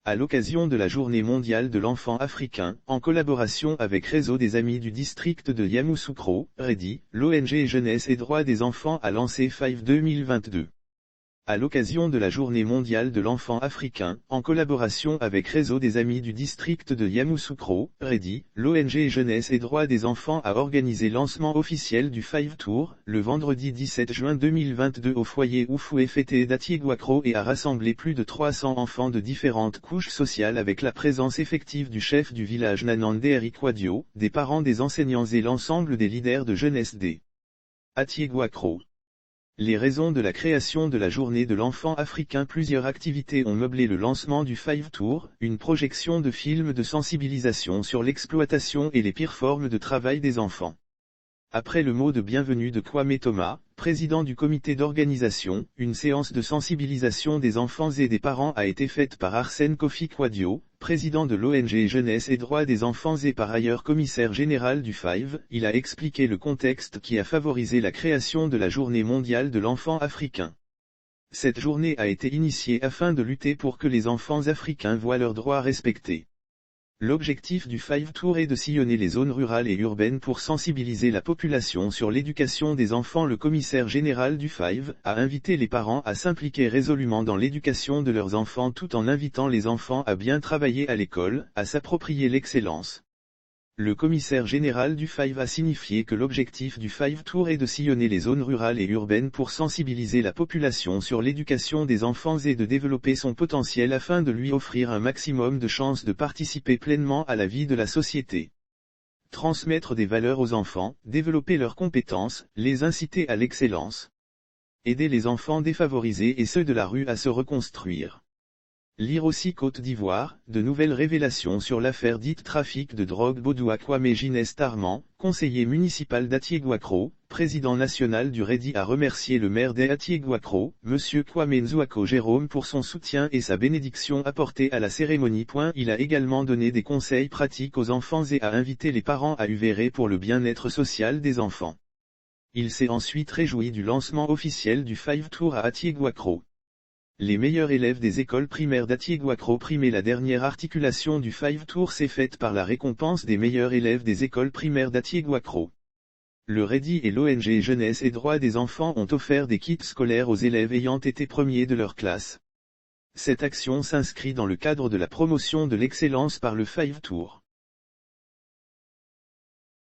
à l'occasion de la Journée mondiale de l'enfant africain, en collaboration avec Réseau des Amis du district de Yamoussoukro, REDI, l'ONG Jeunesse et Droits des enfants a lancé Five 2022. À l'occasion de la Journée mondiale de l'enfant africain, en collaboration avec Réseau des Amis du district de Yamoussoukro, REDI, l'ONG Jeunesse et Droits des enfants a organisé lancement officiel du Five Tour, le vendredi 17 juin 2022 au foyer Oufoué Fété d'Atiéguakro et a rassemblé plus de 300 enfants de différentes couches sociales avec la présence effective du chef du village Nanande Eric Wadio, des parents des enseignants et l'ensemble des leaders de jeunesse des Atiéguakro. Les raisons de la création de la journée de l'enfant africain. Plusieurs activités ont meublé le lancement du Five Tour, une projection de films de sensibilisation sur l'exploitation et les pires formes de travail des enfants. Après le mot de bienvenue de Kwame Thomas, président du comité d'organisation, une séance de sensibilisation des enfants et des parents a été faite par Arsène Kofi Kwadio, président de l'ONG Jeunesse et Droits des enfants et par ailleurs commissaire général du Five. Il a expliqué le contexte qui a favorisé la création de la Journée mondiale de l'enfant africain. Cette journée a été initiée afin de lutter pour que les enfants africains voient leurs droits respectés. L'objectif du Five Tour est de sillonner les zones rurales et urbaines pour sensibiliser la population sur l'éducation des enfants. Le commissaire général du Five a invité les parents à s'impliquer résolument dans l'éducation de leurs enfants tout en invitant les enfants à bien travailler à l'école, à s'approprier l'excellence. Le commissaire général du Five a signifié que l'objectif du Five Tour est de sillonner les zones rurales et urbaines pour sensibiliser la population sur l'éducation des enfants et de développer son potentiel afin de lui offrir un maximum de chances de participer pleinement à la vie de la société. Transmettre des valeurs aux enfants, développer leurs compétences, les inciter à l'excellence. Aider les enfants défavorisés et ceux de la rue à se reconstruire. Lire aussi Côte d'Ivoire, de nouvelles révélations sur l'affaire dite trafic de drogue. Bodoua Kwame Ginès Tarman, conseiller municipal d'Atiéguakro, président national du REDI a remercié le maire d'Atiéguakro, M. Kwame Nzouako Jérôme pour son soutien et sa bénédiction apportée à la cérémonie. Il a également donné des conseils pratiques aux enfants et a invité les parents à œuvrer pour le bien-être social des enfants. Il s'est ensuite réjoui du lancement officiel du Five Tour à Atiéguakro. Les meilleurs élèves des écoles primaires d'Atiéguakro primés. La dernière articulation du Five Tour s'est faite par la récompense des meilleurs élèves des écoles primaires d'Atiéguakro. Le REDI et l'ONG Jeunesse et Droits des enfants ont offert des kits scolaires aux élèves ayant été premiers de leur classe. Cette action s'inscrit dans le cadre de la promotion de l'excellence par le Five Tour.